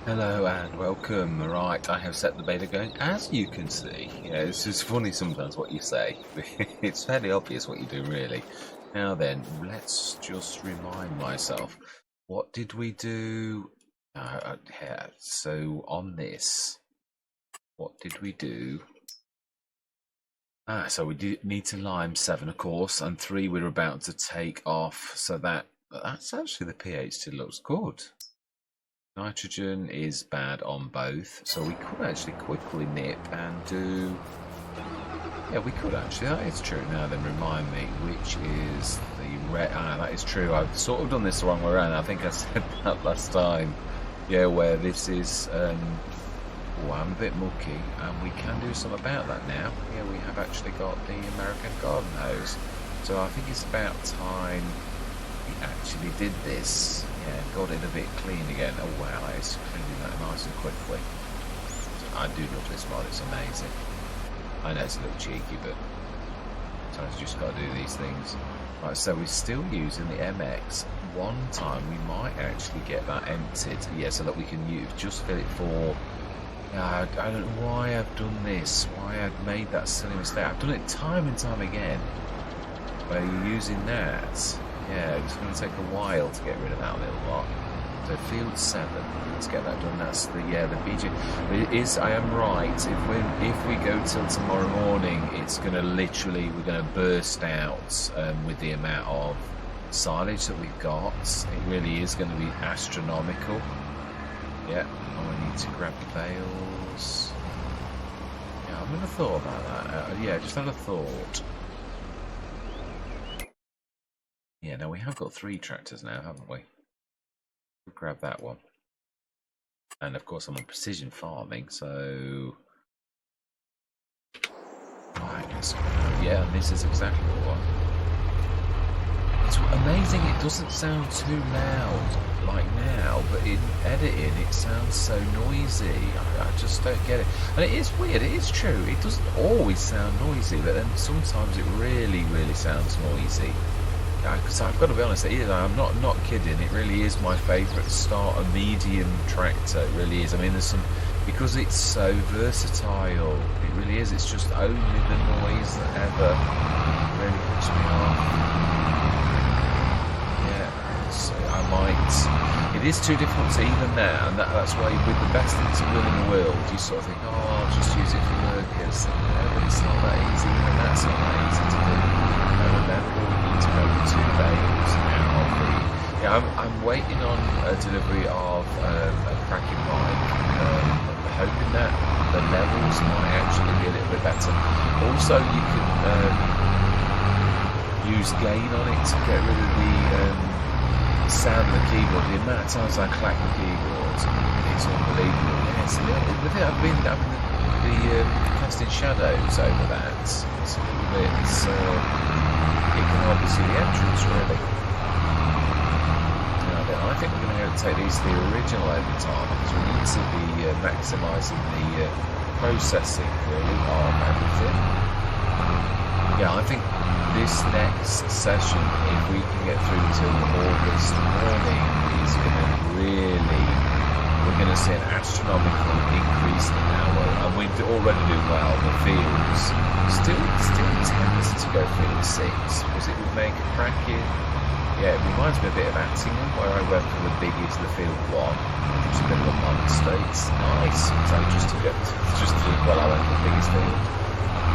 Hello and welcome. Right, I have set the beta going, as you can see. Yeah, it's just funny sometimes what you say. It's fairly obvious what you do, really. Now then, let's just remind myself. What did we do? Yeah, so on this, what did we do? So we need to lime 7, of course, and 3 we're about to take off. So that's actually the pH still looks good. Nitrogen is bad on both, so we could actually quickly nip and do... Yeah, we could actually, that is true. Now then, remind me, which is the red... that is true. I've sort of done this the wrong way around. I think I said that last time. Yeah, where this is... oh, I'm a bit mucky, and we can do something about that now. Yeah, we have actually got the American garden hose. So I think it's about time we actually did this. Yeah, got it a bit clean again. Oh wow, it's cleaning that nice and quickly. I do love this mod, it's amazing. I know it's a little cheeky, but sometimes you just got to do these things. Right, so we're still using the MX. One time we might actually get that emptied, yeah, so that we can just fill it for... I don't know why I've done this, why I've made that silly mistake. I've done it time and time again, where you're using that. Yeah, it's going to take a while to get rid of that little lot. So field 7, let's get that done. That's the BG. It is. I am right. If we go till tomorrow morning, it's going to literally we're going to burst out with the amount of silage that we've got. It really is going to be astronomical. Yeah. Oh, I need to grab the bales. Yeah, I've never thought about that. Yeah, just had a thought. Yeah, now we have got 3 tractors now, haven't we? We'll grab that one. And of course I'm on precision farming, so... Right, let's go. Yeah, and this is exactly the one. It's amazing it doesn't sound too loud like now, but in editing it sounds so noisy. I just don't get it. And it is weird, it is true. It doesn't always sound noisy, but then sometimes it really, really sounds noisy. Because I've got to be honest, it is, I'm not kidding, it really is my favourite starter medium tractor, it really is. I mean, there's some, because it's so versatile, it really is, it's just only the noise that ever really puts me off. Yeah, so I might, it is too difficult to even now, and that's why with the best things will in the world, you sort of think, oh, I'll just use it for workers, but it's not that easy, and that's not that easy to do. To go to 2 bales now. Yeah, I'm waiting on a delivery of a cracking bike. Hoping that the levels might actually be a little bit better. Also, you can use gain on it to get rid of the sound of the keyboard. The amount of times I clack the keyboard, it's unbelievable. Yeah, it's a little bit. I've been casting shadows over that. It's a little bit. You can hardly see the entrance, really. Now then, I think we're going to go take these to the original over time because we need to be maximising the processing, really, of everything. Yeah, I think this next session, if we can get through till August morning, is going to really... We're going to see an astronomical increase in our, and we already do well. The fields still tempted to go field 6 because it would make a cracking. Yeah, it reminds me a bit of Attingham where I went for the biggest, the field 1, which is a bit of a monster. It's nice. So well, I went for the biggest field.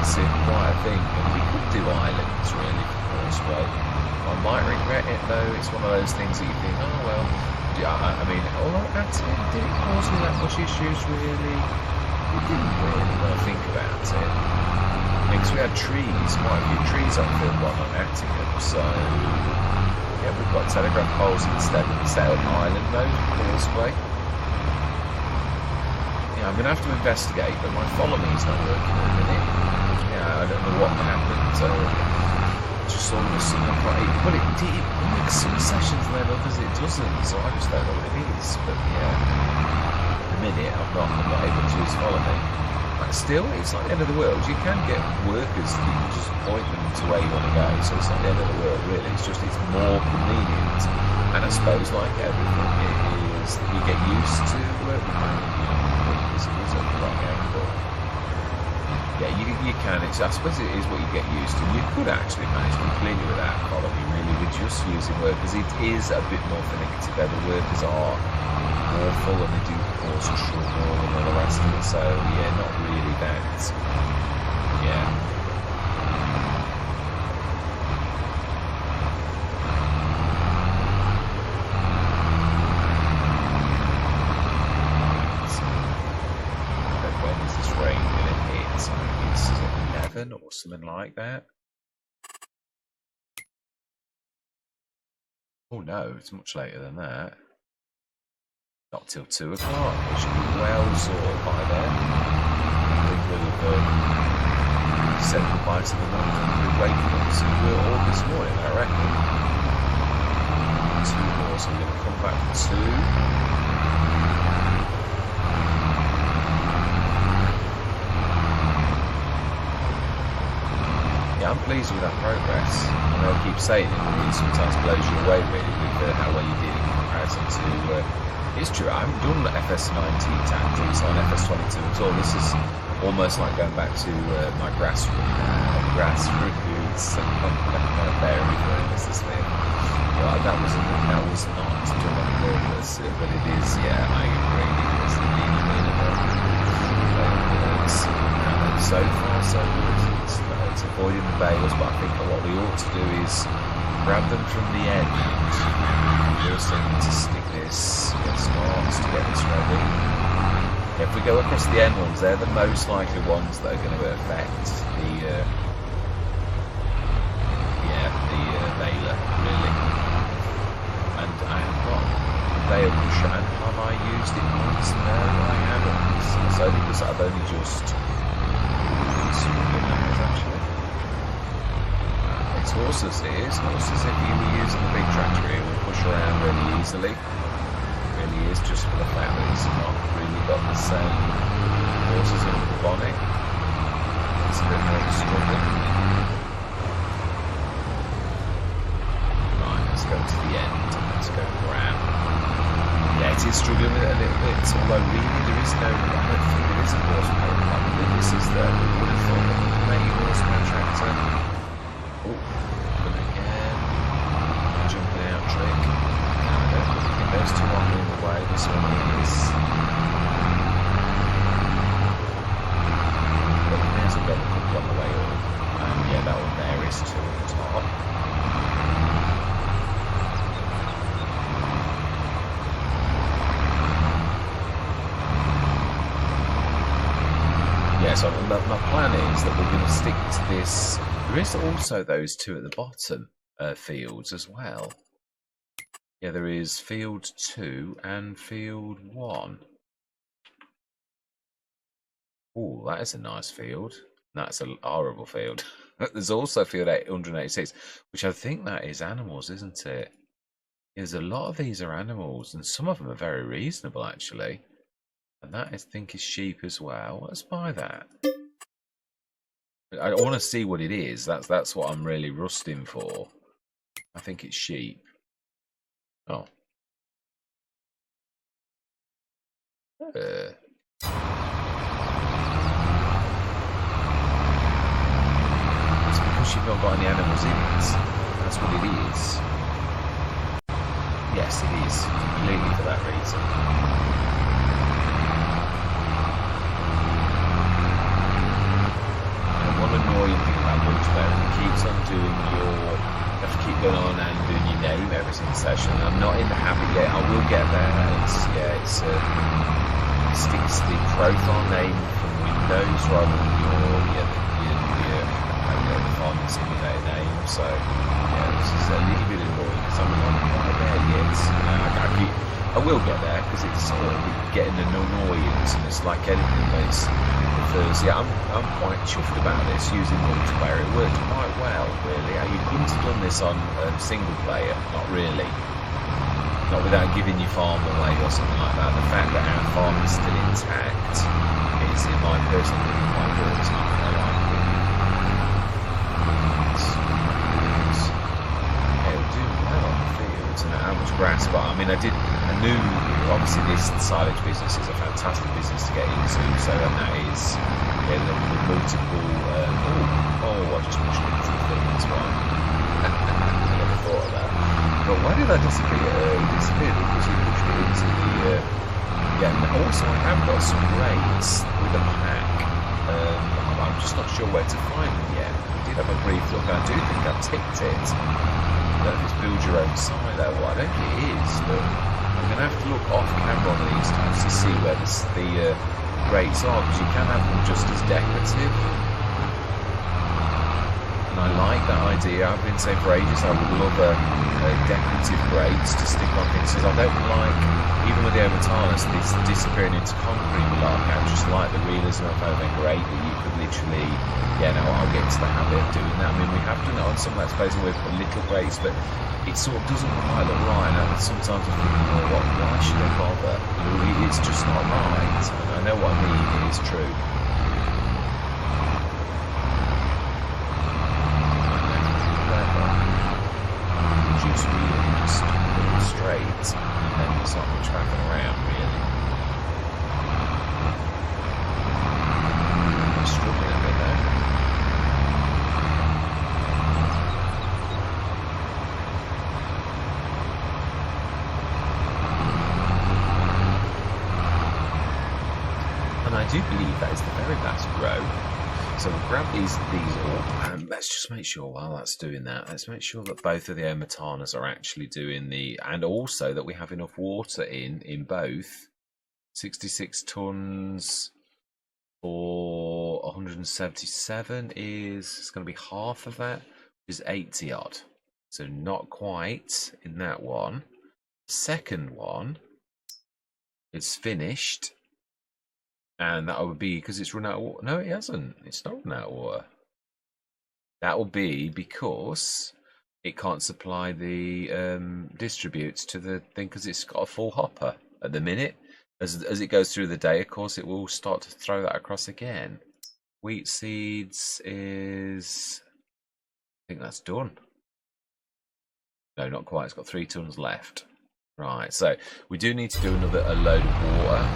It's quite a thing, and we could do islands really for this way. I might regret it though. It's one of those things that you think, oh well. Yeah, I mean, although Attingham didn't cause me that much issues, really. We didn't really when I think about it. Because we had trees, quite a few trees on field 1 on Attingham, so... Yeah, we've got telegraph poles instead of island mode, causeway. Yeah, I'm going to have to investigate, but my follow me is not working at the minute. Yeah, I don't know what happened, just all of a sudden I've got it. Well, it works some sessions and then others it doesn't, so I just don't know what it is. But yeah, at the minute I'm not able to use follow me. But still, it's not the end of the world. You can get workers that you can just point them to where you want to go, so it's not the end of the world really. It's more convenient, and I suppose like everything, it is that you get used to because it was at the wrong angle. Yeah, you can. I suppose it is what you get used to. You could actually manage completely without following, really, with just using workers. It is a bit more finicky. The workers are awful and they do cause trouble and all the rest of it. So yeah, not really that. Yeah. Or something like that. Oh no, it's much later than that. Not till 2 o'clock. It should be well sorted by then. I think we'll said goodbye to the month and we're waking up to all this morning, I reckon. 2 more, so we're going to come back for 2. I'm pleased with that progress. I know I keep saying it, but it sometimes blows you away really with how well you did in comparison to... it's true, I haven't done FS19 tactics on FS22 at all. This is almost like going back to my grassroots bearing awareness this thing. Well, that was not done on purpose, but it is, yeah, I agree, it was the meaning of it. So far, so good. It's avoiding the bales, but I think what we ought to do is grab them from the end. We also need to stick this, get starts to get this ready. If we go across the end ones, they're the most likely ones that are going to affect the baler, really. And I have got bale pusher, and have I used it once? No, I haven't. So because I've only just actually. It's horses if you were using the big tractor, it will push around really easily. It really is, just for the fact that it's not really got the same horses in the bonnet. It's a bit more struggle. Right, let's go to the end. Let's go grab. Yeah, it is struggling with it a little bit, although really there is no, I don't think there is a horsepower problem. This is the, would have thought that maybe horsepower tractor. Oh, but again, jumping out trick. I don't think those two are in the way, this one is. But there's a double couple on the way up. And yeah, that one there is 2 at the top. Yeah, so my plan is that we're going to stick to this. There is also those 2 at the bottom fields as well. Yeah, there is field 2 and field 1. Oh, that is a nice field. That's a horrible field. There's also field 886, which I think that is animals, isn't it? There's a lot of these are animals, and some of them are very reasonable, actually. And that, I think, is sheep as well. Let's buy that. I want to see what it is. That's what I'm really rusting for. I think it's sheep. Oh. Because you've not got any animals in it. That's what it is. Yes, it is. Completely for that reason. Annoying thing about multiplayer, it keeps on doing you have to keep going on and doing your name every single session. I'm not in the habit yet. I will get there. It sticks the profile name from Windows rather than your Farming Simulator name. So yeah, this is a little bit annoying because I'm not quite there yet. I will get there because it's sort of getting an annoyance, and it's like anything that's yeah, I'm quite chuffed about this using multiplayer. It worked quite well, really. You couldn't have done this on single player, not really. Not without giving your farm away or something like that. The fact that our farm is still intact is, in my personal opinion, quite good. I like it. It'll do well on the fields and how much grass, but I mean, I knew, obviously, this silage business is a fantastic business to get into. So that is, yeah, the multiple. I just pushed into the thing. That's why. I never thought of that. But why did I disappear? It disappeared because we pushed it into the. Yeah, and also I have got some grades with a pack. I'm just not sure where to find them yet. I did have a brief look. I do think I've ticked it. I don't know if it's build your own silo. Well, I don't think it is, but I'm going to have to look off camera on these times to see where the grades are, because you can have them just as decorative. And I like that idea. I've been saying for ages I would love a decorative grades to stick on things, because I don't like, even with the Overtalis, this disappearing into concrete block. I just like the realism of having a grate that you could literally, I'll get into the habit of doing that. I mean, we have done it on some of that space with little grates, but it sort of doesn't quite look right. And sometimes I'm thinking, why should I bother? It's just not right. And I know what I mean, it is true. Just really just straight, and there's not much wrapping around really. I'm struggling a bit there. And I do believe that is the very last row. So we'll grab these up, and let's just make sure while that's doing that, let's make sure that both of the Omatanas are actually doing and also that we have enough water in both. 66 tons for 177 it's going to be half of that, which is 80 odd. So not quite in that one. Second one is finished. And that would be because it's run out of water. No, it hasn't. It's not run out of water. That will be because it can't supply the distributes to the thing because it's got a full hopper at the minute. As it goes through the day, of course, it will start to throw that across again. Wheat seeds is... I think that's done. No, not quite. It's got 3 tons left. Right, so we do need to do a load of water.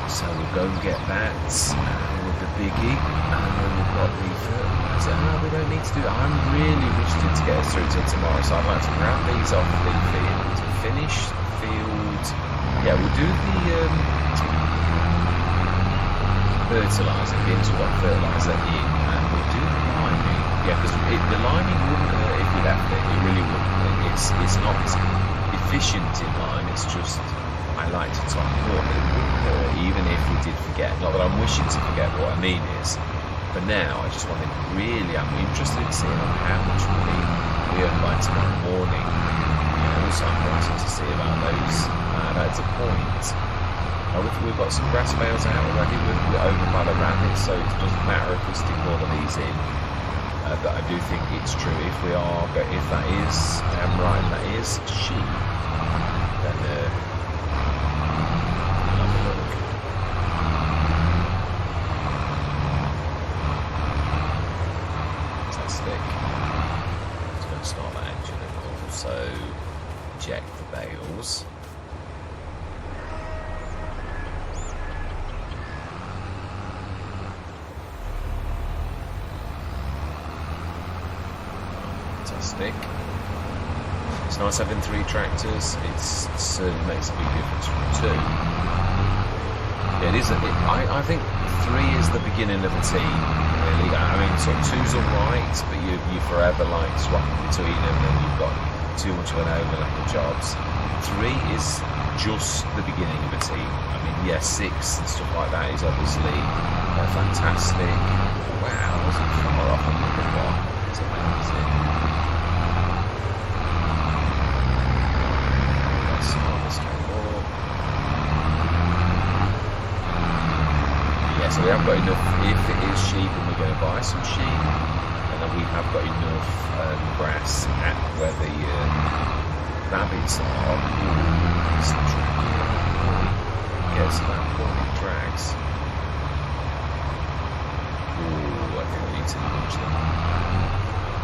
So we'll go and get that with the biggie, and then we've got the fertilizer. No, we don't need to do that. I'm really wishing to get us through till tomorrow, so I'd like to grab these off the field, finish the field. Yeah, we'll do the fertilizer, bins we've got fertilizer in, and we'll do the liming. Yeah, because the liming wouldn't hurt if we left it. It really wouldn't. It's not efficient in lime, it's just... I like to top it up, but it wouldn't hurt even if we did forget. Not that I'm wishing to forget, what I mean is, for now, I just want to I'm interested in seeing how much money we earn by tomorrow morning. Also, I'm wanting to see about those. That's a point. We've got some grass bales out already. We're over by the rabbits, so it doesn't matter if we stick all of these in. But I do think it's true. If that is, I'm right, that is sheep, then it's going to start that engine and also eject the bales. Fantastic. It's nice having 3 tractors. It certainly makes a big difference from 2. Yeah, it is. I think 3 is the beginning of a team. Really, I mean, sort of 2's alright, but you forever like swapping between them, and you've got too much of an overlap of jobs. 3 is just the beginning of a team. I mean, yes, 6 and stuff like that is obviously fantastic. Wow, I wasn't far off on number 1. It's amazing. That's honest more. Yeah, so we have got enough. If it is sheep and we're going to buy some sheep, and then we have got enough grass at where the rabbits are. It's tricky. Gets to that point, it drags. Ooh, I think we need to launch them.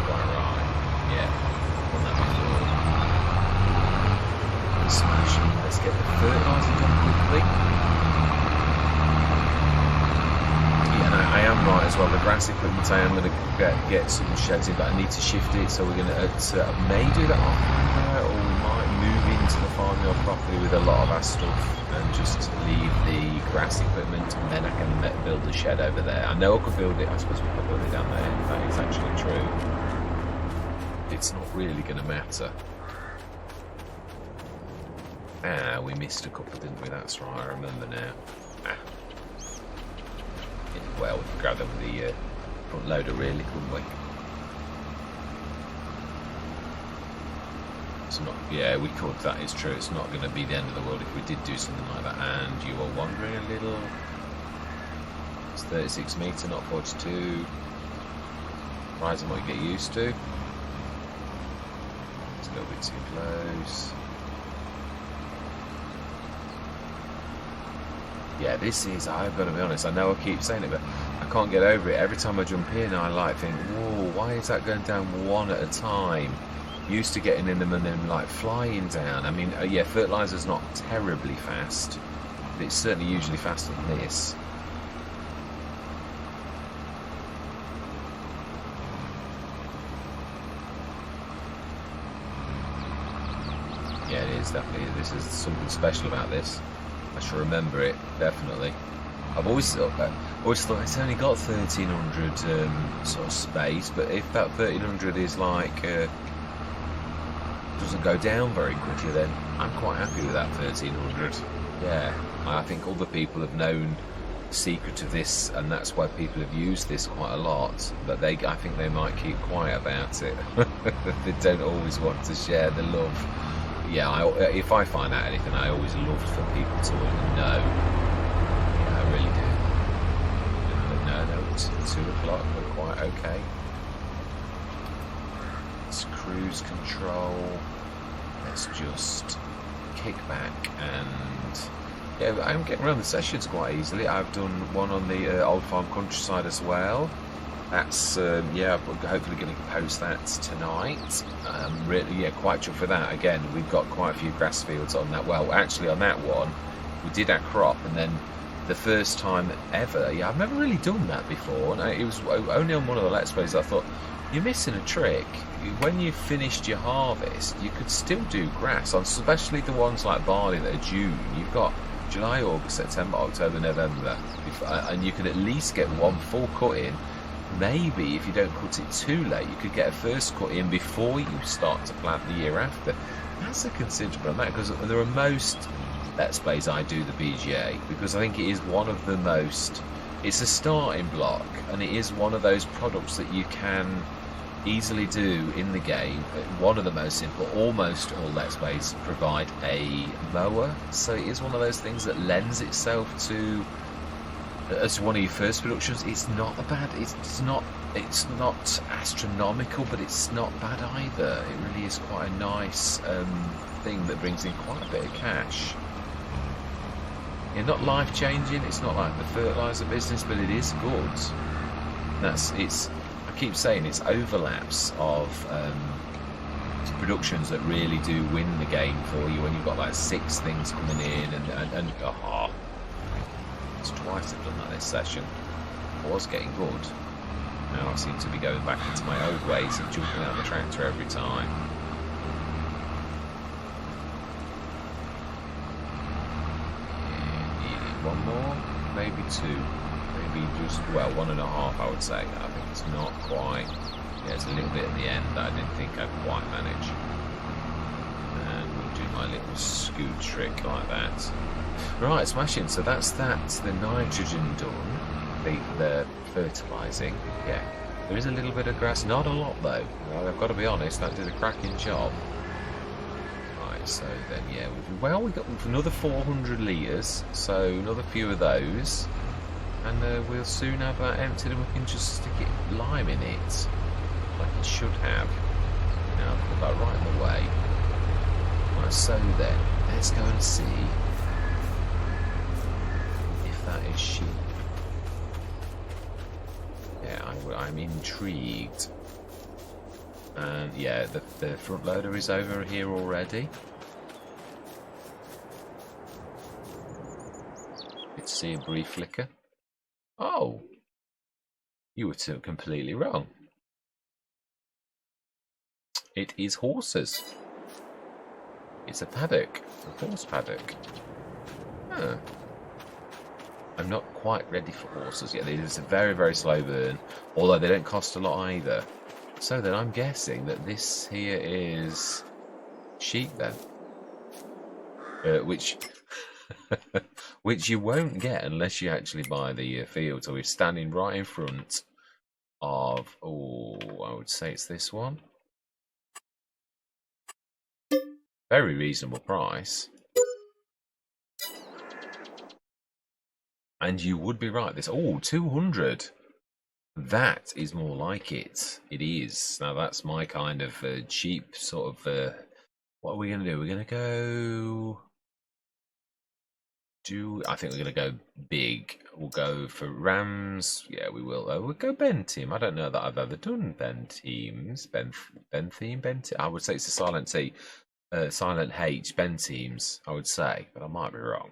Quite right. Yeah. Done that before. Smashing. think. Yeah, no, I am right as well. The grass equipment, I am going to get some sheds in, but I need to shift it, so we're going to may do that off camera, or we might move into the farmyard properly with a lot of our stuff and just leave the grass equipment, and then I can build the shed over there. I know I could build it, I suppose we could build it down there. That is actually true. It's not really going to matter. Ah, we missed a couple, didn't we? That's right, I remember now. Ah. Yeah, well, we could grab them with the front loader, really, couldn't we? It's not, yeah, we could, that is true. It's not going to be the end of the world if we did do something like that. And you are wandering a little. It's 36 metre, not 42. Rising what you get used to. It's a little bit too close. Yeah, this is, I've got to be honest, I know I keep saying it, but I can't get over it. Every time I jump in, I think, whoa, why is that going down one at a time? Used to getting in them and then like flying down. I mean, yeah, fertilizer's not terribly fast, but it's certainly usually faster than this. Yeah, it is definitely. This is something special about this. I shall remember it, definitely. I've always thought it's only got 1300 sort of space, but if that 1300 is like doesn't go down very quickly, then I'm quite happy with that 1300. Yeah, I think other people have known the secret of this, and that's why people have used this quite a lot. But I think they might keep quiet about it. They don't always want to share the love. Yeah, if I find out anything, I always love for people to know. Yeah, I really do. No, it's 2 o'clock, we're quite okay. It's cruise control. Let's just kick back and... Yeah, I'm getting around the sessions quite easily. I've done one on the Old Farm Countryside as well. That's, yeah, I'm hopefully going to post that tonight. Really, yeah, quite chuffed for that. Again, we've got quite a few grass fields on that. Well, actually, on that one, we did our crop, and then the first time ever, yeah, I've never really done that before. And it was only on one of the Let's Plays I thought, you're missing a trick. When you finished your harvest, you could still do grass, on especially the ones like barley that are June. You've got July, August, September, October, November, and you can at least get one full cut in. Maybe if you don't cut it too late, you could get a first cut in before you start to plant the year after. That's a considerable amount, because there are most Let's Plays I do the BGA, because I think it is one of the most, it's a starting block, and it is one of those products that you can easily do in the game. One of the most simple. Almost all Let's Plays provide a mower, so it is one of those things that lends itself to, as one of your first productions. It's not a bad, it's not astronomical, but it's not bad either. It really is quite a nice thing that brings in quite a bit of cash. Yeah, not life changing, it's not like the fertilizer business, but it is good. I keep saying it's overlaps of productions that really do win the game for you when you've got like 6 things coming in and it's twice I've done that this session. I was getting good. Now I seem to be going back into my old ways of jumping out the tractor every time. Yeah, needed one more, maybe 2. Maybe just, well, 1.5 I would say. I think it's not quite, yeah, it's a little bit at the end that I didn't think I'd quite manage. And we'll do my little scoot trick like that. Right, smashing. So that's the nitrogen done, the fertilising. Yeah, there is a little bit of grass, not a lot though. Well, I've got to be honest, that did a cracking job. Right, so then yeah, we got another 400 litres, so another few of those. And we'll soon have that emptied, and we can just stick lime in it, like it should have. Now I'll put that right in the way. Right, so then, let's go and see if that is sheep. Yeah, I'm intrigued. And yeah, the front loader is over here already. to see a brief flicker. Oh, you were completely wrong. It is horses. It's a paddock, a horse paddock. Huh. I'm not quite ready for horses yet. It is a very, very slow burn, although they don't cost a lot either. So then I'm guessing that this here is sheep then. Which which you won't get unless you actually buy the field. So we're standing right in front of, oh, I would say it's this one. Very reasonable price. And you would be right. This, oh, 200. That is more like it. It is. Now that's my kind of cheap sort of. What are we going to do? We're going to go. I think we're going to go big. We'll go for Rams. Yeah, we will. We'll go Ben Team. I don't know that I've ever done Ben Teams. Ben Theme. I would say it's a silent T. Silent H. Ben Teams. I would say, but I might be wrong.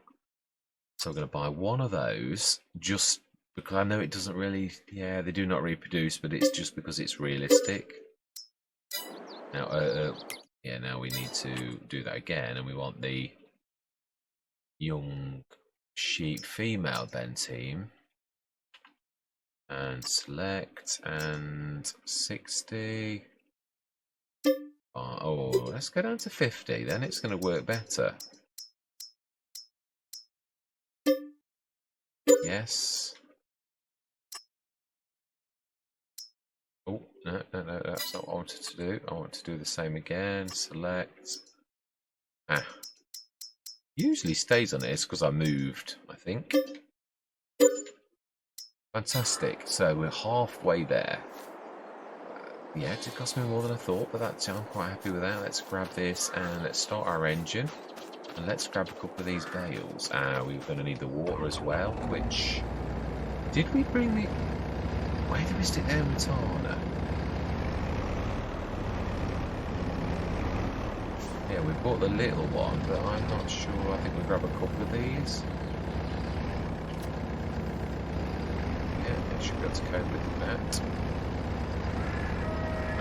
So we're going to buy one of those, just because I know it doesn't really, yeah, they do not reproduce, but it's just because it's realistic. Now, yeah, now we need to do that again, and we want the young sheep female Ben Team. And select, and 60. Oh, let's go down to 50, then it's going to work better. Yes. Oh, no, that's not what I wanted to do. I want to do the same again. Select. Usually stays on this because I moved, I think. Fantastic. So we're halfway there. Yeah, it did cost me more than I thought, but I'm quite happy with that. Let's grab this and let's start our engine. And let's grab a couple of these bales. We're going to need the water as well, which... Did we bring the... Where did we stick the Matana? Yeah, we bought the little one, but I'm not sure. I think we'll grab a couple of these. Yeah, I should be able to cope with that.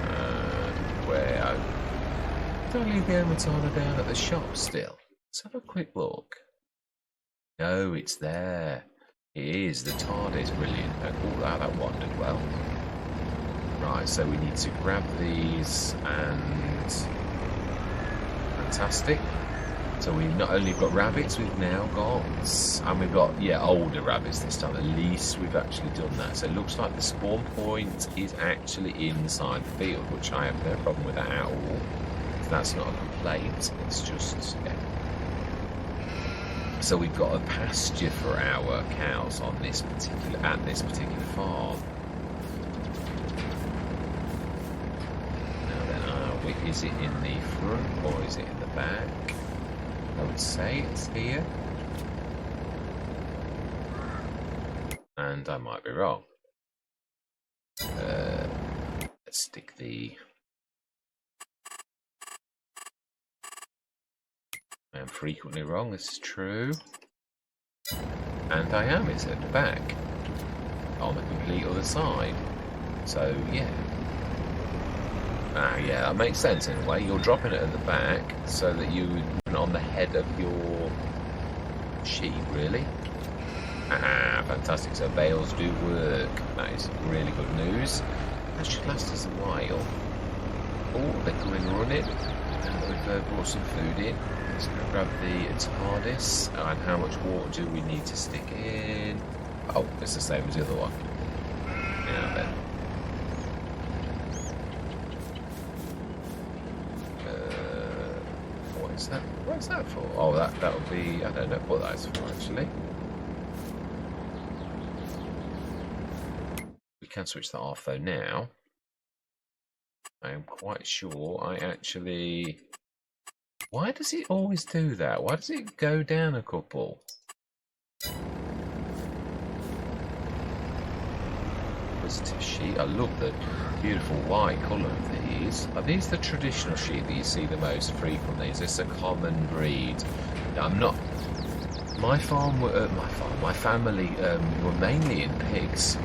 And where... Don't leave the Matana down at the shop still. Let's have a quick look. No, it's there. It is. The TARDIS, brilliant. Oh, that wandered well. Right, so we need to grab these and... Fantastic. So we've not only got rabbits, we've now got... And we've got, yeah, older rabbits this time. At least we've actually done that. So it looks like the spawn point is actually inside the field, which I have no problem with that at all. That's not a complaint. It's just... Yeah. So we've got a pasture for our cows on this particular farm. Now then, is it in the front or is it in the back? I would say it's here, and I might be wrong. Let's stick the. I am frequently wrong, this is true. And I am, it's at the back. On the complete other side. So, yeah. Yeah, that makes sense in a way. You're dropping it at the back so that you would put it on the head of your sheep, really. Fantastic. So bales do work. That is really good news. That should last us a while. Oh, they're coming running. And we've brought some food in. Let's go grab the TARDIS. And how much water do we need to stick in? Oh, it's the same as the other one. Now then. What is that? What's that for? Oh, that would be... I don't know what that is for, actually. We can switch that off, though, now. I am quite sure I actually... Why does it always do that? Why does it go down a couple? Positive sheet. I love the beautiful white colour of these. Are these the traditional sheep that you see the most frequently? Is this a common breed? I'm not my family were mainly in pigs.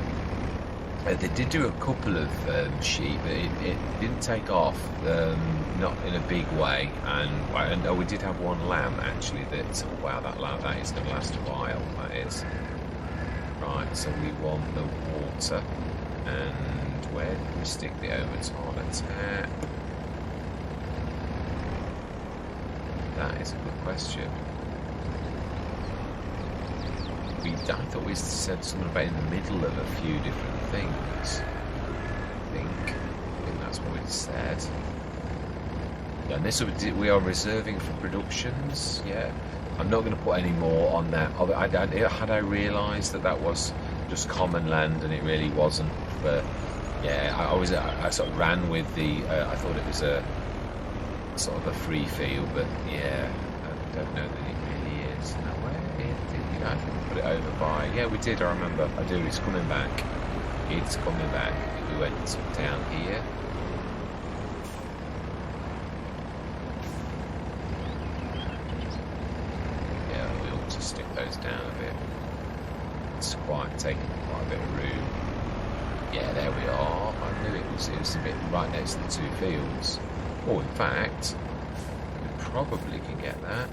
They did do a couple of sheep, but it didn't take off, not in a big way. And we did have one lamb actually. Wow, that is going to last a while. That is. Right, so we want the water, and where do we stick the overtime attack? That is a good question. I thought we said something about in the middle of a few different things. I think that's what we said. Yeah, and this we are reserving for productions. Yeah, I'm not going to put any more on that. Had I realised that was just common land and it really wasn't. But yeah, I sort of ran with the. I thought it was a sort of a free field, but yeah, I don't know that it really is. No way. I think we put it over by. Yeah, we did. I remember. I do. It's coming back. It's coming back. We went down here. Yeah, we ought to stick those down a bit. It's taking quite a bit of room. Yeah, there we are. I knew it was a bit right next to the two fields. Oh, in fact, we probably can get that.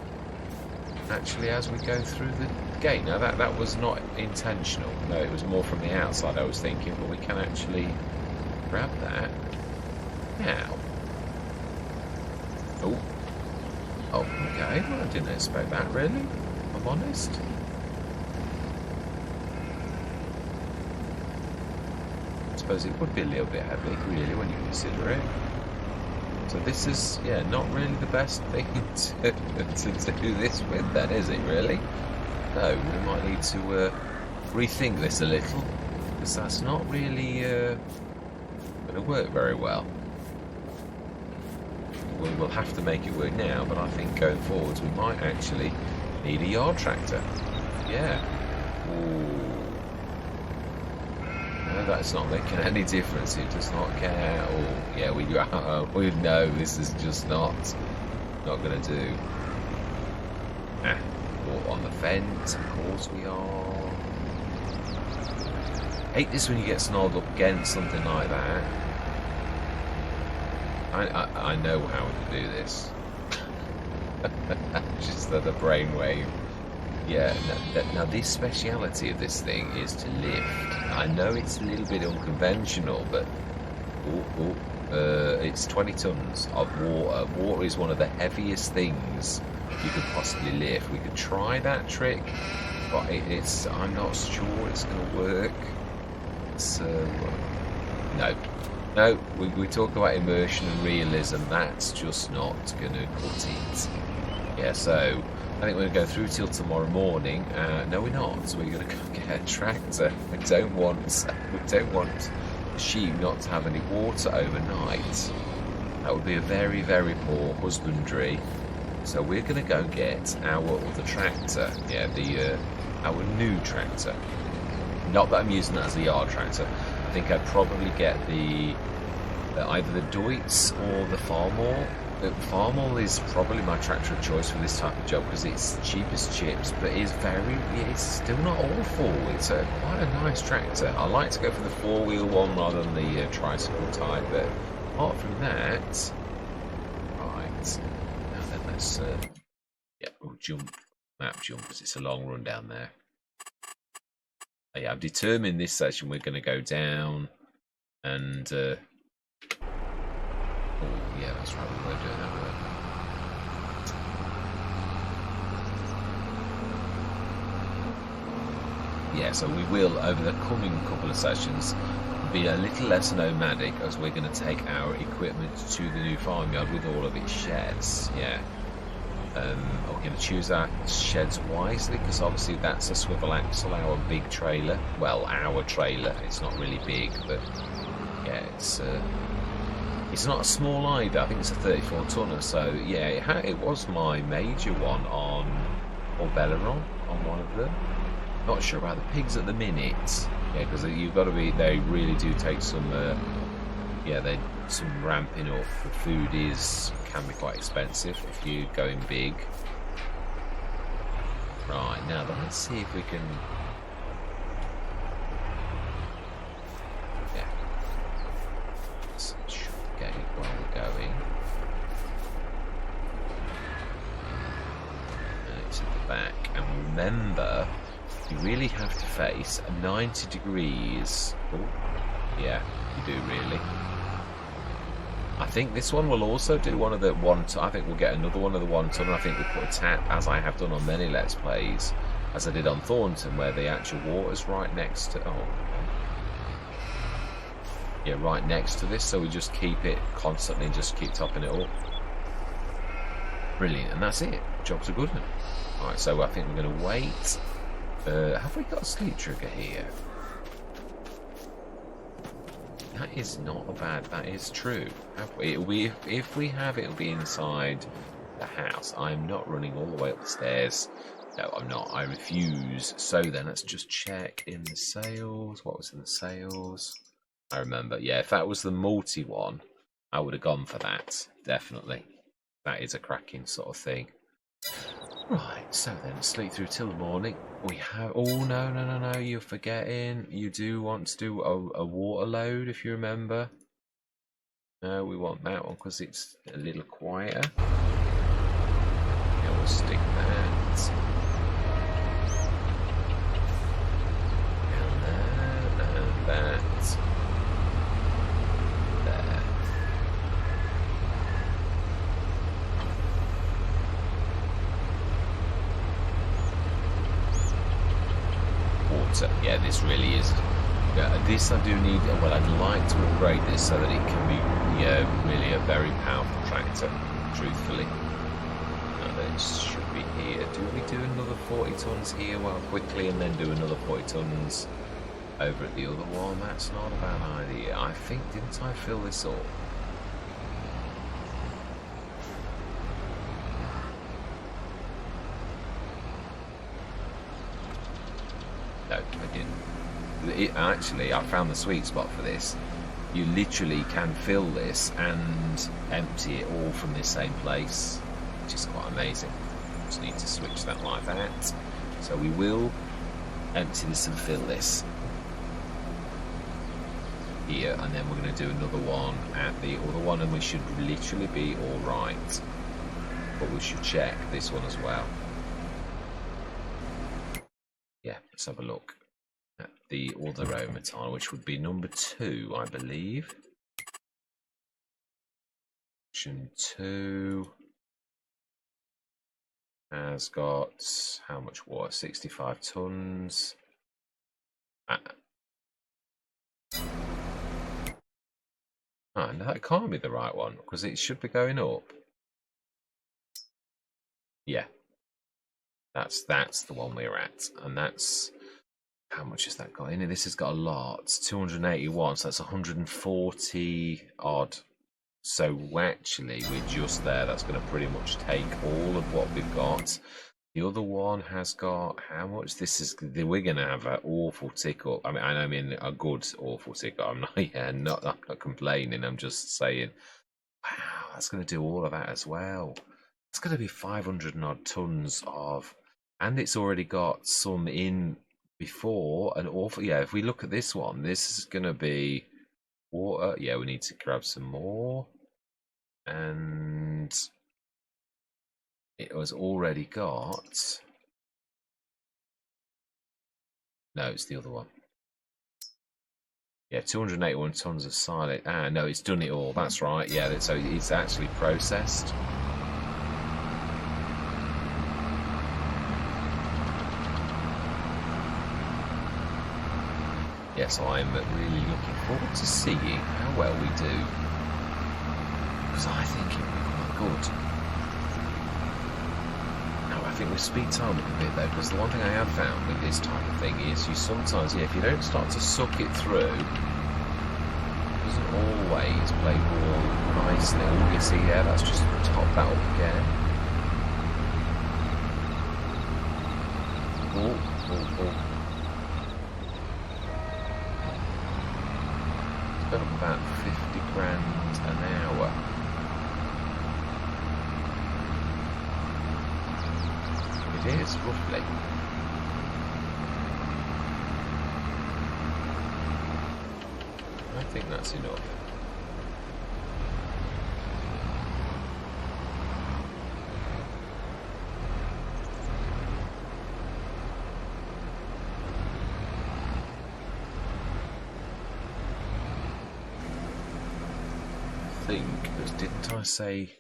Actually, as we go through the gate. Now that was not intentional. No, it was more from the outside I was thinking, but we can actually grab that now. Oh, okay. Well, I didn't expect that, really, if I'm honest. I suppose it would be a little bit heavy, really, when you consider it. So this is, yeah, not really the best thing to do this with then, is it, really? No, we might need to rethink this a little, because that's not really going to work very well. We'll have to make it work now, but I think going forwards we might actually need a yard tractor. Yeah. Ooh. No, that's not making any difference. It does not care. Oh, yeah, we know this is just not going to do. Or on the fence, of course we are. Hate this when you get snarled up against something like that. I know how to do this. Just the brainwave. Yeah, now this speciality of this thing is to lift. I know it's a little bit unconventional, but it's 20 tons of water. Water is one of the heaviest things you could possibly lift. We could try that trick, but I'm not sure it's going to work. So no, we talk about immersion and realism. That's just not going to cut it. Yeah, so I think we're going to go through till tomorrow morning. No, we're not. So we're going to go get a tractor. We don't want the sheep not to have any water overnight. That would be a very, very poor husbandry. So we're going to go get our other tractor. Yeah, our new tractor. Not that I'm using that as a yard tractor. I think I'd probably get either the Deutz or the Farmall. The Farmall is probably my tractor of choice for this type of job because it's cheap as chips, but it's still not awful. It's quite a nice tractor. I like to go for the four-wheel one rather than the tricycle type, but apart from that, right. Now then, let's we'll map jump because it's a long run down there. Yeah, I've determined this session we're going to go down and oh yeah, that's right, we were doing that work. Yeah, so we will over the coming couple of sessions be a little less nomadic as we're going to take our equipment to the new farmyard with all of its sheds. Yeah. We're going to choose our sheds wisely because obviously that's a swivel axle, our big trailer. Well, our trailer. It's not really big, but yeah, it's not a small either. I think it's a 34 tonner. So yeah, it was my major one on Belleron on one of them. Not sure about the pigs at the minute. Yeah, because you've got to be. They really do take some. Some ramping up. The food can be quite expensive if you're going big. Right, now let's see if we can... Yeah. Let's get it while we're going. And it's at the back. And remember, you really have to face 90 degrees. Oh, yeah, you do really. I think this one will also do one of the I think we'll get another one of the 1 ton. I think we'll put a tap, as I have done on many Let's Plays, as I did on Thornton, where the actual water's right next to... Oh, okay. Yeah, right next to this, so we just keep it constantly and just keep topping it up. Brilliant, and that's it. Job's a good one. Alright, so I think we're going to wait. Have we got a sleep trigger here? That is not bad. That is true. If we have, it'll be inside the house. I'm not running all the way up the stairs. No, I'm not. I refuse. So then, let's just check in the sales. What was in the sales? I remember. Yeah, if that was the multi one, I would have gone for that. Definitely. That is a cracking sort of thing. Right, so then, sleep through till the morning. We have... Oh, no, you're forgetting. You do want to do a water load, if you remember. No, we want that one because it's a little quieter. Yeah, we'll stick that. And there, and that. There. Water. Yeah, this really is. This I do need. Well, I'd like to upgrade this so that it can be really a very powerful tractor. Truthfully, it should be here. Do we do another 40 tons here? Well, quickly, and then do another 40 tons over at the other one. That's not a bad idea. I think, didn't I fill this up? No, I didn't. Actually, I found the sweet spot for this. You literally can fill this and empty it all from this same place, which is quite amazing. Just need to switch that like that. So we will empty this and fill this here, and then we're going to do another one at the other one, and we should literally be all right. But we should check this one as well. Yeah, let's have a look at the other Omaton, which would be number 2, I believe. Section 2 has got how much water? 65 tons. Oh, no, that can't be the right one because it should be going up. Yeah, that's the one we're at, and that's how much has that got in it? This has got a lot. 281, so that's 140 odd. So actually, we're just there. That's going to pretty much take all of what we've got. The other one has got how much? This is we're going to have an awful tick up. I mean a good awful tick up. I'm not complaining. I'm just saying, wow, that's going to do all of that as well. It's going to be 500 and odd tons of, and it's already got some in before an awful. Yeah, if we look at this one, this is going to be water. Yeah, we need to grab some more, and it was already got. No, it's the other one. Yeah, 281 tons of silage. Ah, no, it's done it all. That's right. Yeah, so it's actually processed. Yes, I'm really looking forward to seeing how well we do, because I think it will be quite good. Now, I think we speed time up a bit though, because the one thing I have found with this type of thing is you sometimes, if you don't start to suck it through, it doesn't always play ball nicely. Oh, you see, yeah, that's just top that up again. Oh. Got about 50 grand an hour. It is roughly. I think that's enough. I think, because didn't I say...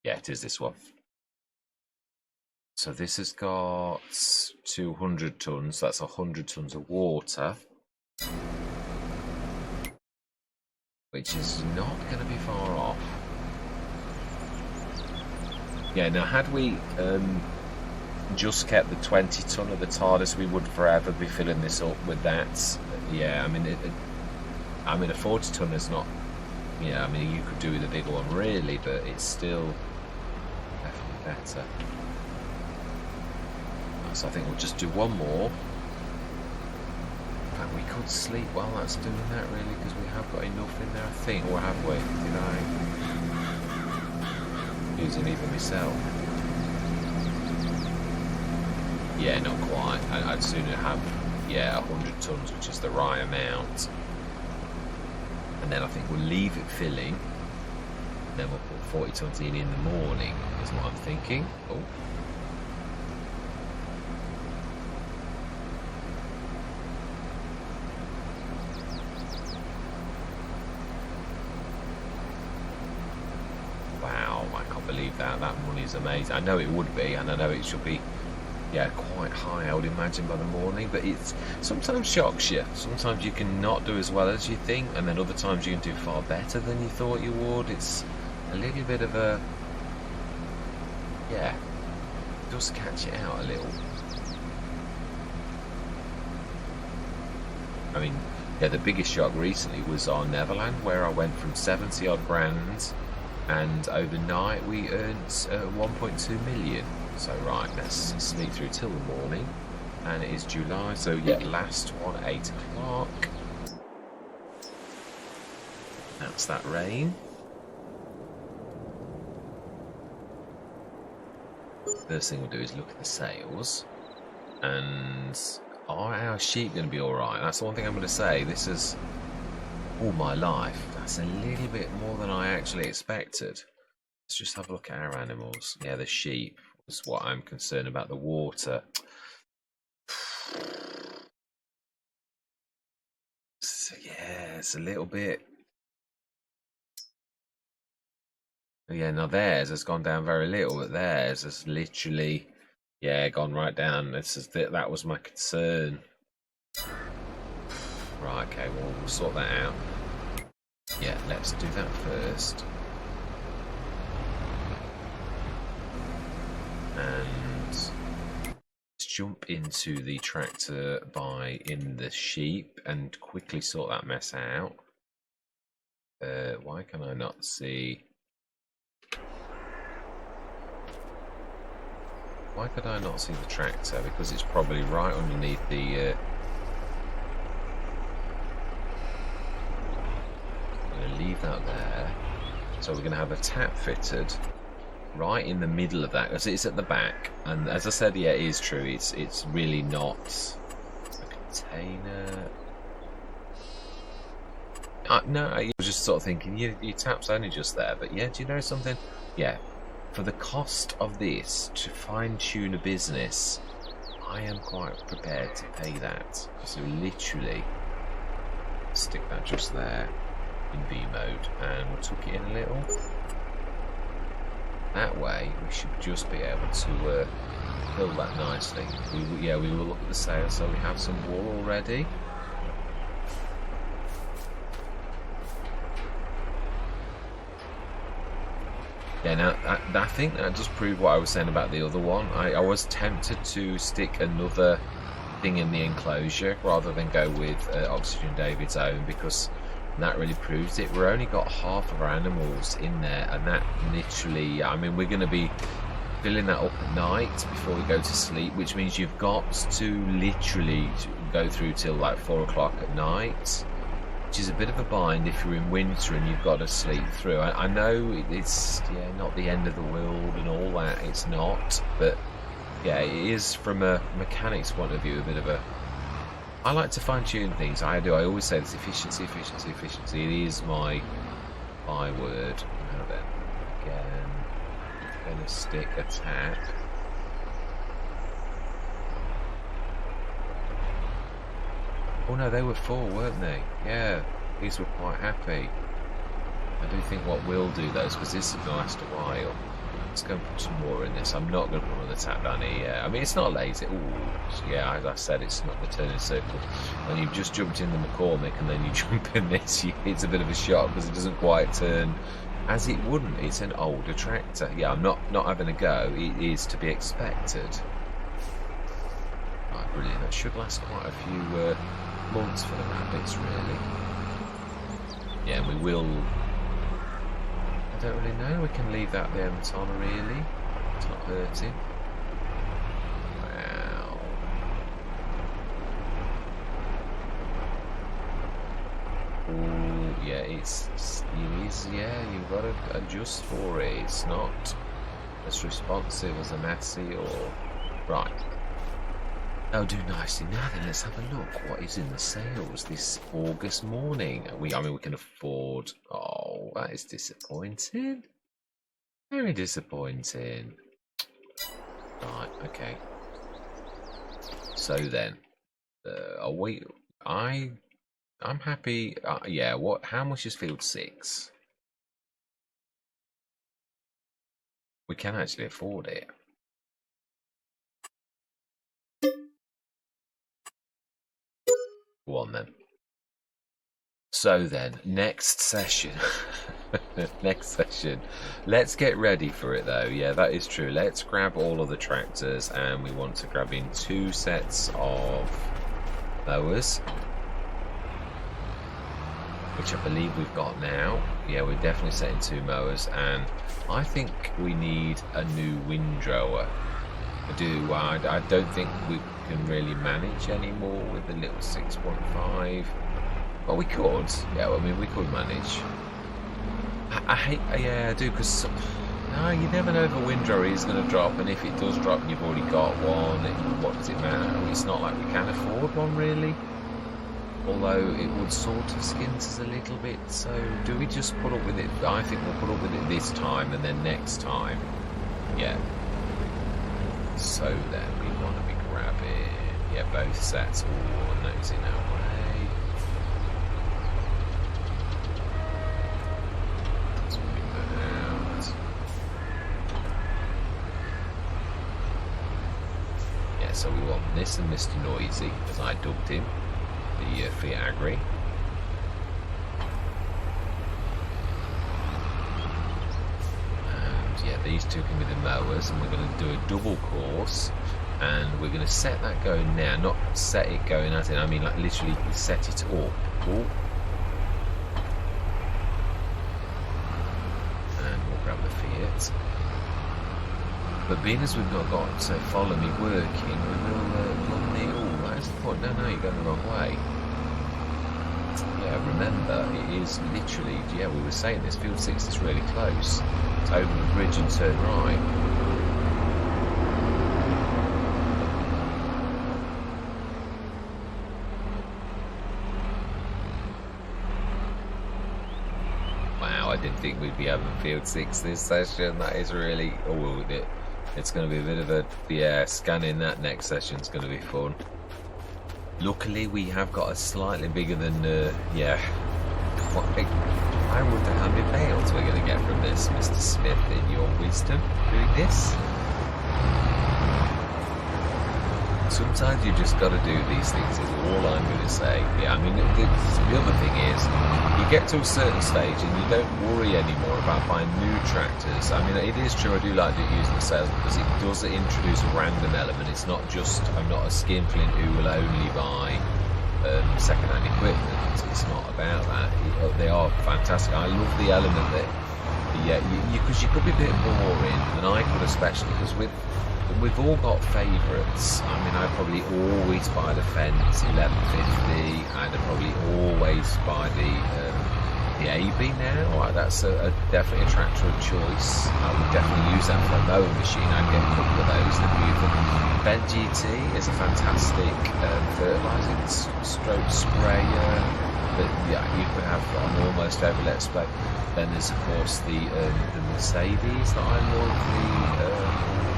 Yeah, it is this one. So this has got 200 tons, that's 100 tons of water, which is not going to be far off. Yeah, now had we just kept the 20 ton of the TARDIS, we would forever be filling this up with that. Yeah, I mean, a 40 ton is not, yeah, I mean, you could do with a bigger one really, but it's still definitely better. So I think we'll just do one more. In fact, we could sleep while that's doing that, really, because we have got enough in there, I think. Or have we? Did I? Using even myself. Yeah, not quite. I'd sooner have, yeah, 100 tons, which is the right amount. And then I think we'll leave it filling. And then we'll put 40 tons in the morning, is what I'm thinking. Oh. That money's amazing. I know it would be, and I know it should be, yeah, quite high, I would imagine, by the morning, but it's sometimes shocks you. Sometimes you can not do as well as you think, and then other times you can do far better than you thought you would. It's a little bit of a, yeah, it does catch it out a little. I mean, yeah, the biggest shock recently was on Neverland, where I went from 70 odd grand, and overnight we earned 1.2 million. So right, let's sneak through till the morning, and it is July, so yeah, last one, 8 o'clock. That's that rain. First thing we'll do is look at the sails, and are our sheep going to be alright? That's the one thing I'm going to say. This is all my life. That's a little bit more than I actually expected. Let's just have a look at our animals. Yeah, the sheep is what I'm concerned about. The water. So, yeah, it's a little bit. Yeah, now theirs has gone down very little, but theirs has literally, yeah, gone right down. That was my concern. Right, okay, well, we'll sort that out. Yeah, let's do that first. And let's jump into the tractor in the sheep and quickly sort that mess out. Why can I not see? Why could I not see the tractor? Because it's probably right underneath the... I'm going to leave that there. So we're going to have a tap fitted right in the middle of that, because it's at the back. And as I said, yeah, it is true. It's really not a container. No, I was just sort of thinking, your tap's only just there. But yeah, do you know something? Yeah. For the cost of this, to fine-tune a business, I am quite prepared to pay that. So literally, stick that just there in V mode, and we'll tuck it in a little. That way, we should just be able to fill that nicely. We will look at the sail, so we have some wool already. Yeah, now I think that just proved what I was saying about the other one. I was tempted to stick another thing in the enclosure rather than go with Oxygen David's own, because that really proves it. We've only got half of our animals in there, and that literally, I mean, we're going to be filling that up at night before we go to sleep, which means you've got to literally go through till like 4 o'clock at night. which is a bit of a bind if you're in winter and you've got to sleep through. I know it's not the end of the world and all that, it's not, but yeah, it is from a mechanics point of view a bit of a... I like to fine-tune things, I do. I always say this: efficiency, efficiency, efficiency. It is my byword. Now then, again, gonna stick attack. Oh no, they were full, weren't they? Yeah, these were quite happy. I do think what we'll do though is, because this is going to last a while, let's go and put some more in this. I'm not going to put another tap down here. I mean, it's not lazy. Ooh, yeah, as I said, it's not the turning circle. When you've just jumped in the McCormick and then you jump in this, it's a bit of a shock because it doesn't quite turn as it wouldn't. It's an older tractor. Yeah, I'm not having a go. It is to be expected. Right, brilliant. That should last quite a few months for the rabbits, really. Yeah, and we will... I don't really know. We can leave that there, Matana, really. It's not hurting. Wow. Ooh, yeah, it is, yeah, you've got to adjust for it. It's not as responsive as a Massey or... Right. Oh, do nicely. Now then, let's have a look. What is in the sales this August morning? I mean, we can afford... Oh, that is disappointing. Very disappointing. Right, okay. So then, are we... I'm happy... yeah, what? How much is field 6? We can actually afford it. Go on then. So then, next session. Next session. Let's get ready for it though. Yeah, that is true. Let's grab all of the tractors and we want to grab in 2 sets of mowers, which I believe we've got now. Yeah, we're definitely setting 2 mowers, and I think we need a new windrower. I do. I don't think we can really manage anymore with the little 6.5. But we could. Yeah, I mean, we could manage. I hate... Yeah, I do, because... No, you never know if a windrower is going to drop, and if it does drop and you've already got one, what does it matter? It's not like we can afford one, really. Although it would sort of skint us a little bit, so do we just put up with it? I think we'll put up with it this time, and then next time. Yeah. So then we want to be grabbing, yeah, both sets. Oh, no's in our way. Let's bring that out. Yeah, so we want this and Mr. Noisy, as I dubbed him, the Fiat Agri. These 2 can be the mowers, and we're going to do a double course, and we're going to set that going now, not set it going as in, I mean like literally set it up. Ooh. And we'll grab the Fiat. But being as we've not got Follow Me working, we will run the... Oh, that is the point. No, you're going the wrong way. Yeah, remember, it is literally, yeah, we were saying this, field 6 is really close. It's over the bridge and turn right. Wow, I didn't think we'd be having field 6 this session. That is really, oh, it's going to be a bit of a, yeah, scanning that next session is going to be fun. Luckily, we have got a slightly bigger than, yeah, I wonder how many bales we're going to get from this, Mr. Smith, in your wisdom, doing this. Sometimes you just got to do these things, is all I'm going to say. Yeah, I mean, the other thing is, you get to a certain stage and you don't worry anymore about buying new tractors. I mean, it is true, I do like using the sales because it does introduce a random element. It's not just, I'm not a skinflint who will only buy second-hand equipment. It's not about that. They are fantastic. I love the element that, yeah, because you could be a bit boring, and I could especially, because with we've all got favourites. I mean, I'd probably always buy the Fence 1150. I'd probably always buy the AB now. That's definitely a tractor of choice. I would definitely use that for a mowing machine. I'd get a couple of those. The beautiful Ben GT is a fantastic fertilising stroke sprayer. But yeah, you could have on almost every let's play. Then there's of course the Mercedes that I love.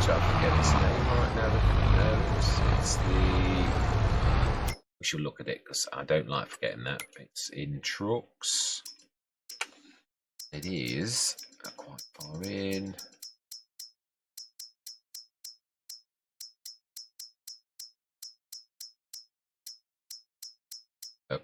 Which I forget its name right now. No, it's the. We should look at it because I don't like forgetting that. It's in trucks. It is quite far in. A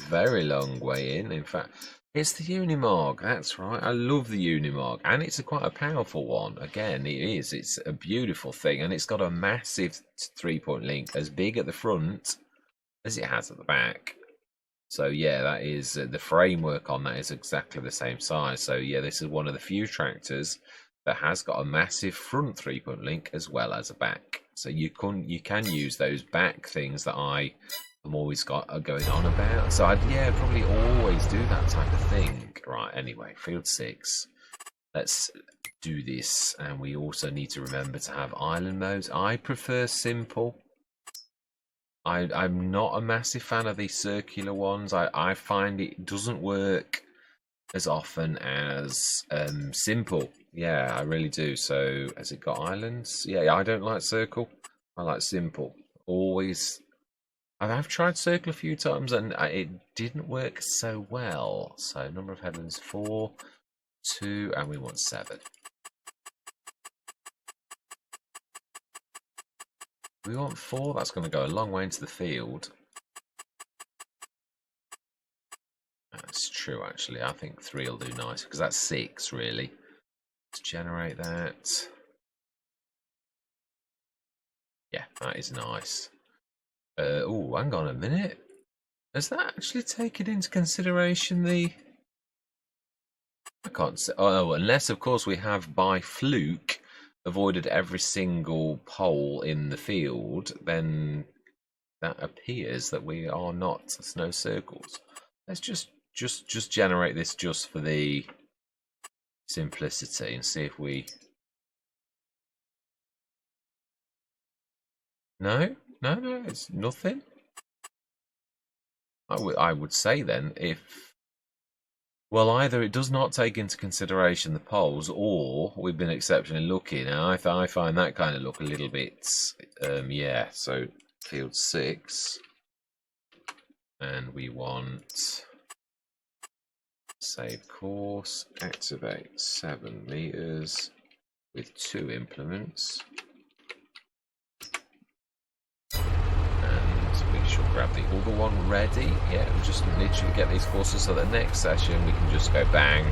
very long way in fact. It's the Unimog, that's right. I love the Unimog, and it's quite a powerful one. Again, it is. It's a beautiful thing, and it's got a massive 3-point link, as big at the front as it has at the back. So yeah, that is the framework on that is exactly the same size. So yeah, this is one of the few tractors that has got a massive front 3-point link as well as a back. So you can use those back things that I'm always going on about. So I'd probably always do that type of thing. Right, anyway, field 6. Let's do this, and we also need to remember to have island modes. I prefer simple. I'm not a massive fan of these circular ones. I find it doesn't work as often as simple. Yeah, I really do. So has it got islands? Yeah, I don't like circle. I like simple. Always. I've tried circle a few times and it didn't work so well. So number of headlands 4, 2, and we want 7. We want 4. That's going to go a long way into the field. That's true, actually. I think 3 will do nice because that's 6, really. Let's generate that. Yeah, that is nice. Oh, hang on a minute. Has that actually taken into consideration the... I can't say... Oh, unless, of course, we have by fluke avoided every single pole in the field, then that appears that we are not snow circles. Let's just generate this just for the simplicity and see if we... No, it's nothing. I would say then if... Well, either it does not take into consideration the poles, or we've been exceptionally lucky. Now, I find that kind of look a little bit... yeah, so field 6. And we want... Save course, activate 7 meters with 2 implements. We should grab the other one ready. Yeah, and just literally get these courses so that next session we can just go bang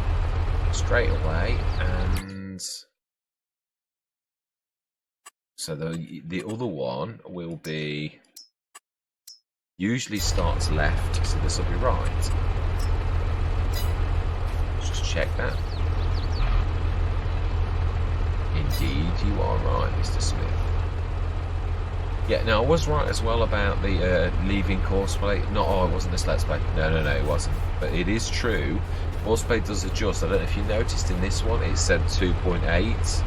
straight away. And so the other one will be usually starts left, so this will be right. Let's just check that. Indeed, you are right, Mr. Smith. Yeah, now I was right as well about the leaving courseplay. It wasn't this Let's Play. No, it wasn't. But it is true. Courseplay does adjust. I don't know if you noticed in this one, it said 2.8.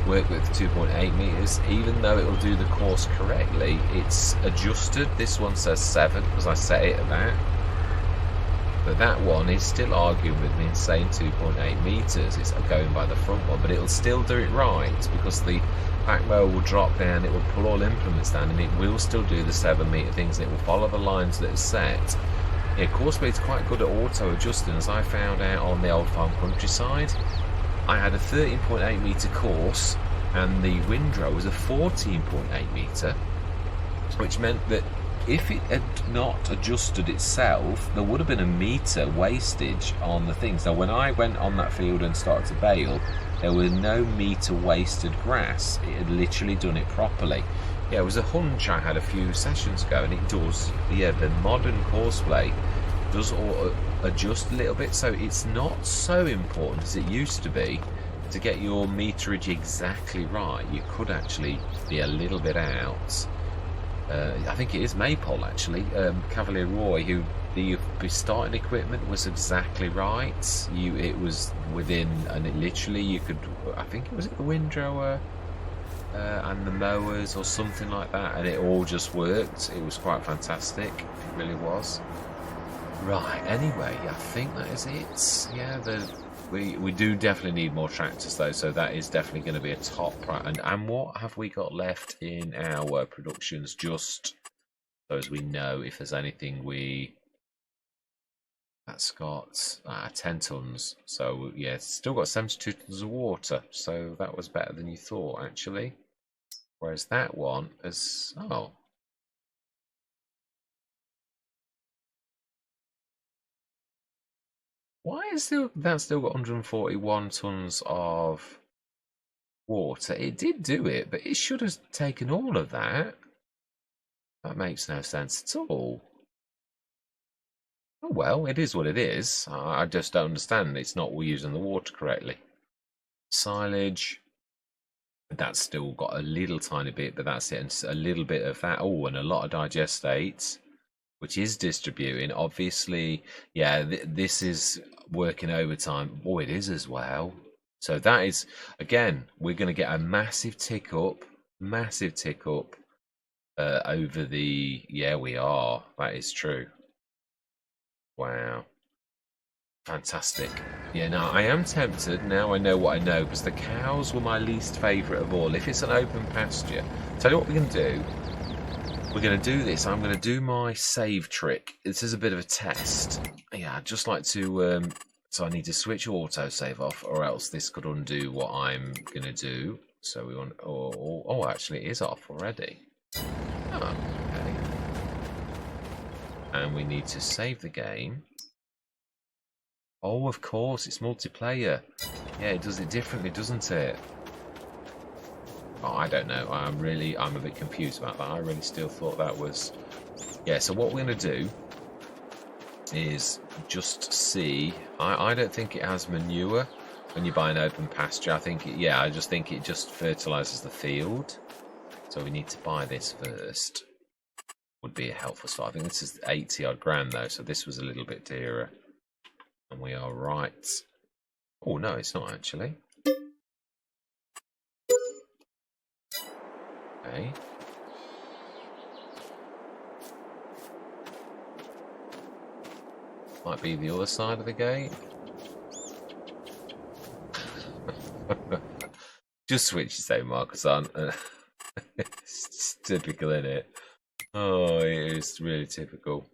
Work with 2.8 meters. Even though it will do the course correctly, it's adjusted. This one says 7 because I set it at that. But that one is still arguing with me and saying 2.8 meters. It's going by the front one, but it'll still do it right because the back mower will drop down, it will pull all implements down, and it will still do the 7 meter things, and it will follow the lines that are set. Yeah, Courseplay's quite good at auto adjusting, as I found out on the Old Farm Countryside. I had a 13.8 meter course, and the windrow was a 14.8 meter, which meant that if it had not adjusted itself, there would have been a meter wastage on the things. Now, when I went on that field and started to bale, there was no meter wasted grass. It had literally done it properly. Yeah, it was a hunch I had a few sessions ago, and it does. Yeah, the modern Courseplay does adjust a little bit, so it's not so important as it used to be to get your meterage exactly right, you could actually be a little bit out. I think it is Maypole actually. Cavalier Roy, who the starting equipment was exactly right. It was within, and it literally you could. I think it was the windrower and the mowers or something like that, and it all just worked. It was quite fantastic. It really was. Right. Anyway, I think that is it. Yeah. We do definitely need more tractors though, so that is definitely going to be a top priority. And what have we got left in our productions? Just so as we know if there's anything that's got 10 tons. So yeah, it's still got 72 tons of water. So that was better than you thought actually. Whereas that one is why is that still got 141 tons of water? It did do it, but it should have taken all of that. That makes no sense at all. Oh well, it is what it is. I just don't understand. It's not using the water correctly. Silage. That's still got a little tiny bit, but that's it. And a little bit of that. Oh, and a lot of digestates, which is distributing. Obviously, yeah, this is working overtime. Oh, it is as well. So that is, again, we're going to get a massive tick up over the, yeah, we are. That is true. Wow. Fantastic. Yeah, now I am tempted, now I know what I know, because the cows were my least favourite of all. If it's an open pasture, tell you what we're going to do. We're going to do this. I'm going to do my save trick. This is a bit of a test. Yeah, I'd just like to... so I need to switch autosave off, or else this could undo what I'm going to do. So we want... Oh, actually, it is off already. Oh, okay. And we need to save the game. Oh, of course, it's multiplayer. Yeah, it does it differently, doesn't it? Oh, I don't know. I'm a bit confused about that. I really still thought that was... Yeah, so what we're going to do is just see... I don't think it has manure when you buy an open pasture. I think, I just think it just fertilises the field. So we need to buy this first. Would be a helpful start. I think this is 80 odd grand though, so this was a little bit dearer. And we are right. Oh, no, it's not actually. Okay. Might be the other side of the gate. Just switch his own markers on. It's typical, isn't it? Oh, it is really typical.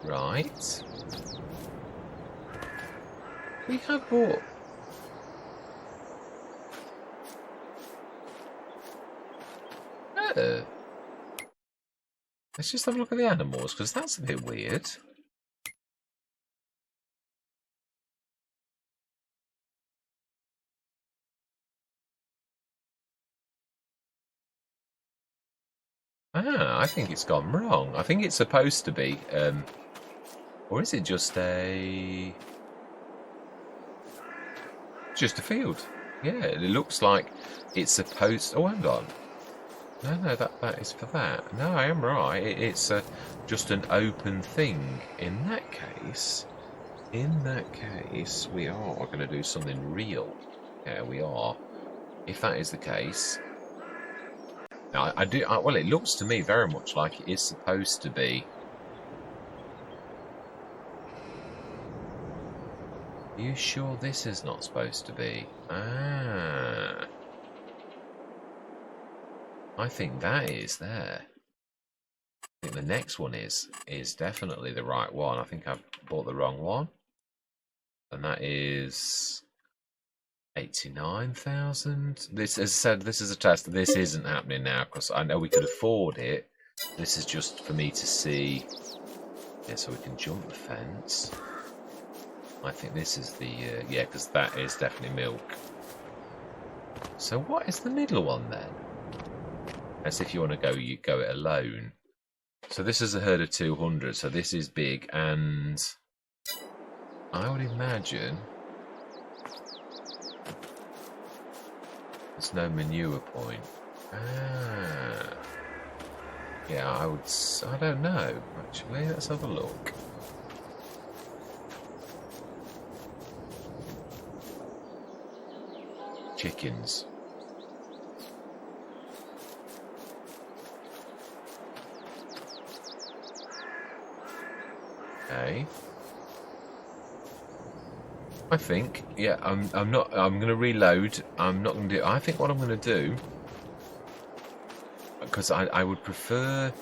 Right. We have bought... Let's just have a look at the animals, because that's a bit weird. I think it's gone wrong. I think it's supposed to be, or is it just a field? Yeah, it looks like it's supposed. Oh, hang on. No, that is for that. No, I am right. It's just an open thing. In that case, we are going to do something real. Yeah, we are. If that is the case. Now, well, it looks to me very much like it is supposed to be. Are you sure this is not supposed to be? I think that is there. I think the next one is definitely the right one. I think I've bought the wrong one. And that is 89,000. This, as I said, this is a test. This isn't happening now because I know we could afford it. This is just for me to see. Yeah, so we can jump the fence. I think this is the yeah, because that is definitely milk. So what is the middle one then? As if you want to go, you go it alone. So this is a herd of 200, so this is big, and I would imagine there's no manure point. Ah. Yeah, I don't know, actually. Let's have a look. Chickens. Okay. I think, yeah, I'm going to reload. I'm not going to do, I think what I'm going to do, because I would prefer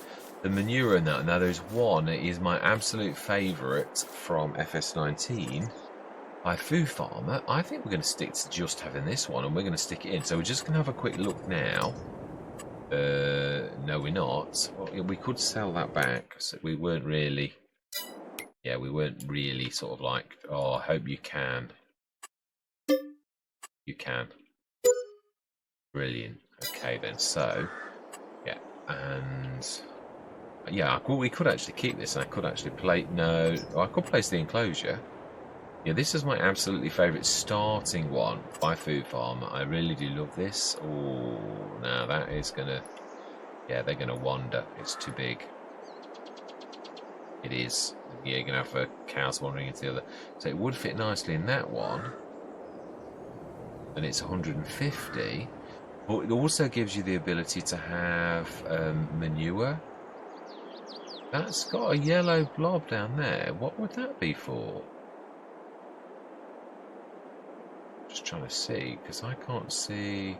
the manure in that. Now there's one, it is my absolute favourite from FS19 by Food Farmer. I think we're going to stick to just having this one, and we're going to stick it in. So we're just going to have a quick look now. No, we're not. Well, we could sell that back. So we weren't really... Yeah, we weren't really sort of like, oh, I hope you can. You can. Brilliant. Okay then, so, yeah, and, yeah, we could actually keep this, and I could actually I could place the enclosure. Yeah, this is my absolutely favourite starting one by Food Farm. I really do love this. Oh, now that is gonna, yeah, they're gonna wander. It's too big. It is. Yeah, you're going to have cows wandering into the other. So it would fit nicely in that one. And it's 150. But it also gives you the ability to have manure. That's got a yellow blob down there. What would that be for? Just trying to see, because I can't see...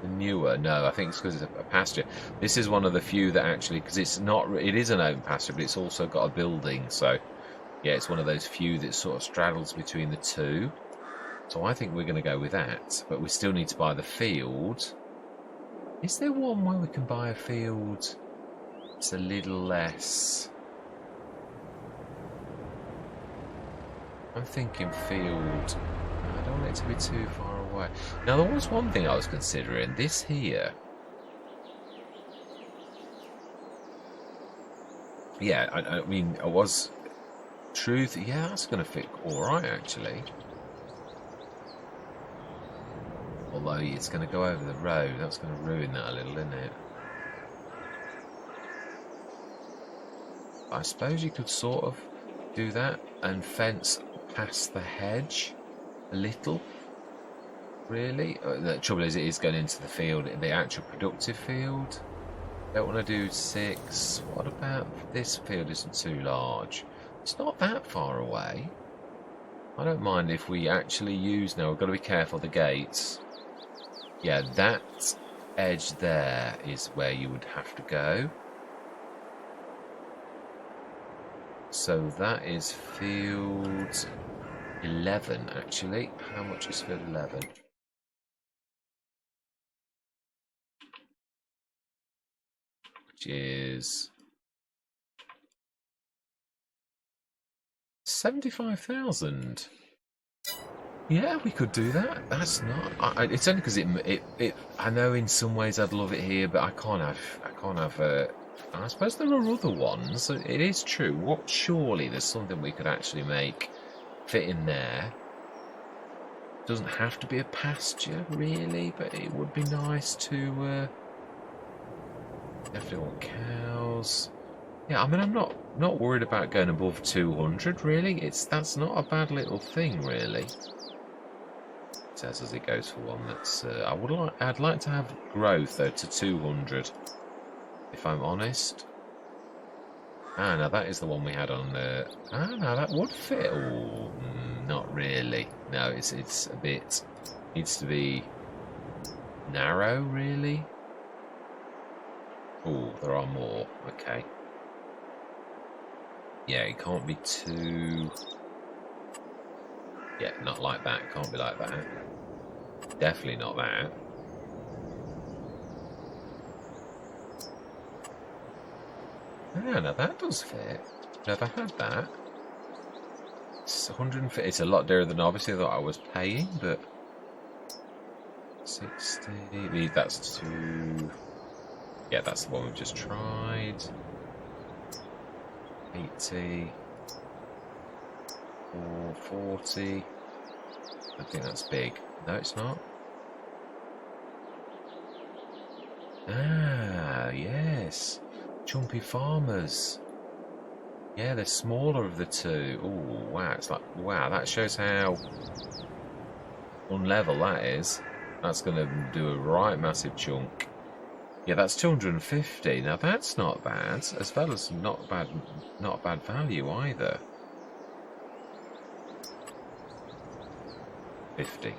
Manure, no, I think it's because it's a pasture. This is one of the few that actually, because it is an open pasture, but it's also got a building. So, yeah, it's one of those few that sort of straddles between the two. So I think we're going to go with that. But we still need to buy the field. Is there one where we can buy a field? It's a little less. I'm thinking field. I don't want it to be too far away. Now, there was one thing I was considering. This here. Yeah, I mean, I was... Truth, yeah, that's going to fit alright, actually. Although it's going to go over the road. That's going to ruin that a little, isn't it? I suppose you could sort of do that and fence past the hedge a little. Really? The trouble is, it is going into the field, the actual productive field. Don't want to do 6. What about this field? Isn't too large. It's not that far away. I don't mind if we actually use... Now, we've got to be careful of the gates. Yeah, that edge there is where you would have to go. So that is field 11, actually. How much is field 11? Which is 75,000. Yeah, we could do that. That's not. It's only because it. I know in some ways I'd love it here, but I can't have. I suppose there are other ones. It is true. What? Surely there's something we could actually make fit in there. Doesn't have to be a pasture, really, but it would be nice to. Definitely want cows. Yeah, I mean, I'm not worried about going above 200. Really, that's not a bad little thing, really. It says as it goes for one that's. I'd like to have growth though to 200. If I'm honest. Ah, now that is the one we had on the... now that would fit. Oh, not really. No, it's a bit... Needs to be narrow, really. Oh, there are more. Okay. Yeah, it can't be too... Yeah, not like that. It can't be like that. Definitely not that. Yeah, now that does fit. Never had that. It's 150. It's a lot dearer than obviously that I was paying, but 60. That's 2. Yeah, that's the one we've just tried. 80. 440. I think that's big. No, it's not. Ah, yes. Chumpy farmers. Yeah, they're smaller of the two. Oh, wow. It's like, wow, that shows how unlevel that is. That's going to do a right massive chunk. Yeah, that's 250. Now, that's not bad. As well as not bad value either. 50.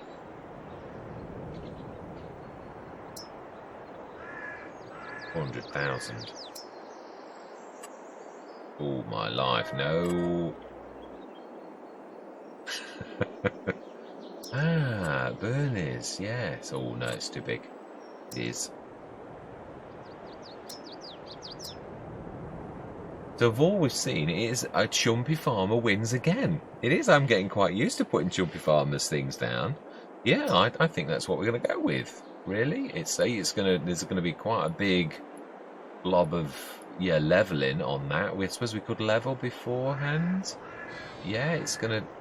400,000. Oh, my life, no. Ah, Bernies, yes. Oh, no, it's too big. It is. So of all we've seen, it is a Chumpy Farmer wins again. It is. I'm getting quite used to putting Chumpy Farmers things down. Yeah, I think that's what we're going to go with. Really, there's going to be quite a big blob of leveling on that. I suppose we could level beforehand. Yeah,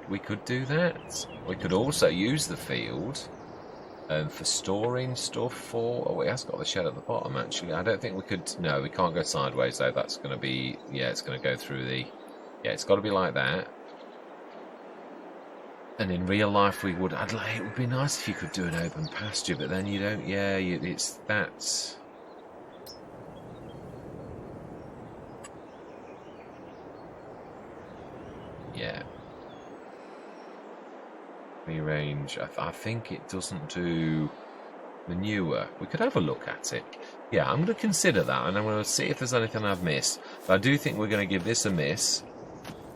we could do that. We could also use the field for storing stuff for... Oh, it has got the shed at the bottom, actually. I don't think we could... No, we can't go sideways, though. That's going to be... Yeah, it's going to go through the... Yeah, it's got to be like that. And in real life, we would... It would be nice if you could do an open pasture, but then you don't... Yeah, it's that... Yeah. Rearrange. I think it doesn't do manure. We could have a look at it. Yeah, I'm going to consider that, and I'm going to see if there's anything I've missed. But I do think we're going to give this a miss,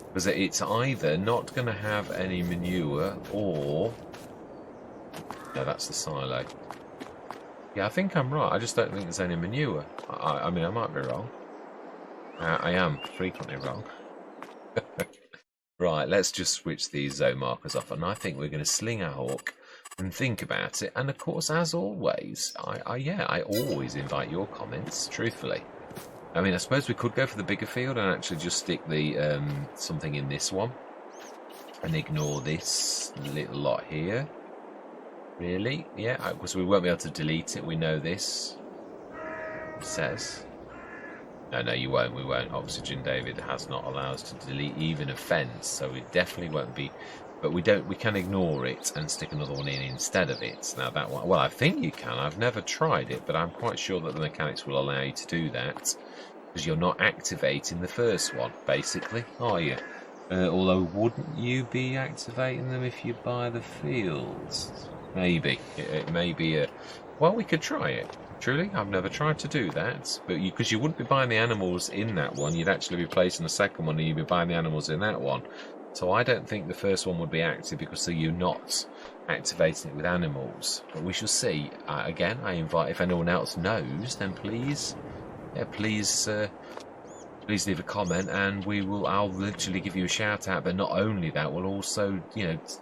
because it's either not going to have any manure, or... No, that's the silo. Yeah, I think I'm right. I just don't think there's any manure. I mean, I might be wrong. I am frequently wrong. Right, let's just switch these zone markers off, and I think we're going to sling our hawk and think about it. And of course, as always, I always invite your comments, truthfully. I mean, I suppose we could go for the bigger field and actually just stick the something in this one and ignore this little lot here. Really? Yeah, because we won't be able to delete it. We know this. It says. No, you won't. We won't. Oxygen David has not allowed us to delete even a fence, so we definitely won't be. But we can ignore it and stick another one in instead of it. Now that one, well, I think you can. I've never tried it, but I'm quite sure that the mechanics will allow you to do that, because you're not activating the first one, basically, are you? Although, wouldn't you be activating them if you buy the fields? Maybe. It may be a... Well, we could try it. Truly, I've never tried to do that, but because you wouldn't be buying the animals in that one, you'd actually be placing the second one and you'd be buying the animals in that one. So I don't think the first one would be active because you're not activating it with animals. But we shall see. Again, I invite, if anyone else knows, then please leave a comment, and I'll literally give you a shout out. But not only that, we'll also,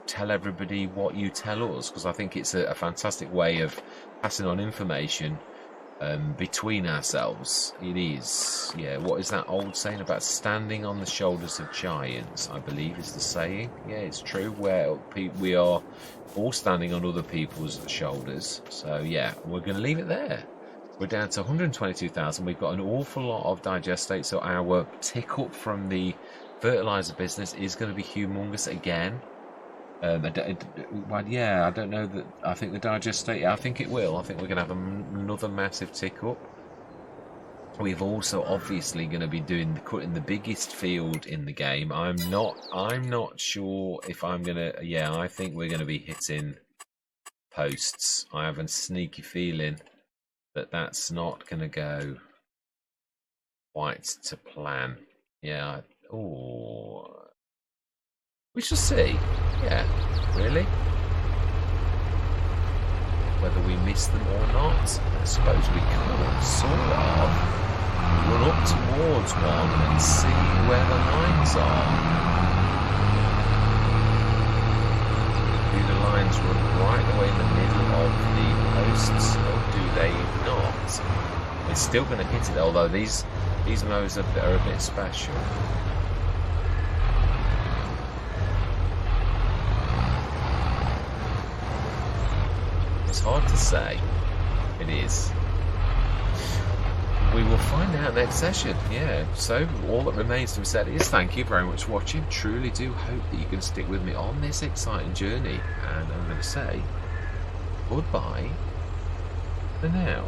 tell everybody what you tell us, because I think it's a fantastic way of passing on information between ourselves. It is. Yeah, what is that old saying about standing on the shoulders of giants, I believe is the saying. Yeah, it's true. Where we are all standing on other people's shoulders. So yeah, we're going to leave it there. We're down to 122,000. We've got an awful lot of digestate, so our tick up from the fertilizer business is going to be humongous again. Well, yeah, I don't know that. I think the digestate. Yeah, I think it will. I think we're going to have another massive tick up. We've also obviously going to be cutting the biggest field in the game. I'm not sure if I'm going to. Yeah, I think we're going to be hitting posts. I have a sneaky feeling that that's not going to go quite to plan. Yeah. Oh. We shall see. Yeah, really. Whether we miss them or not, I suppose we could sort of run up towards one and see where the lines are. Do the lines run right away in the middle of the posts, or do they not? It's still going to hit it, although these mows are a bit special. hard to say. It is. We will find out next session. Yeah, so all that remains to be said is thank you very much for watching. Truly do hope that you can stick with me on this exciting journey. And I'm going to say goodbye for now.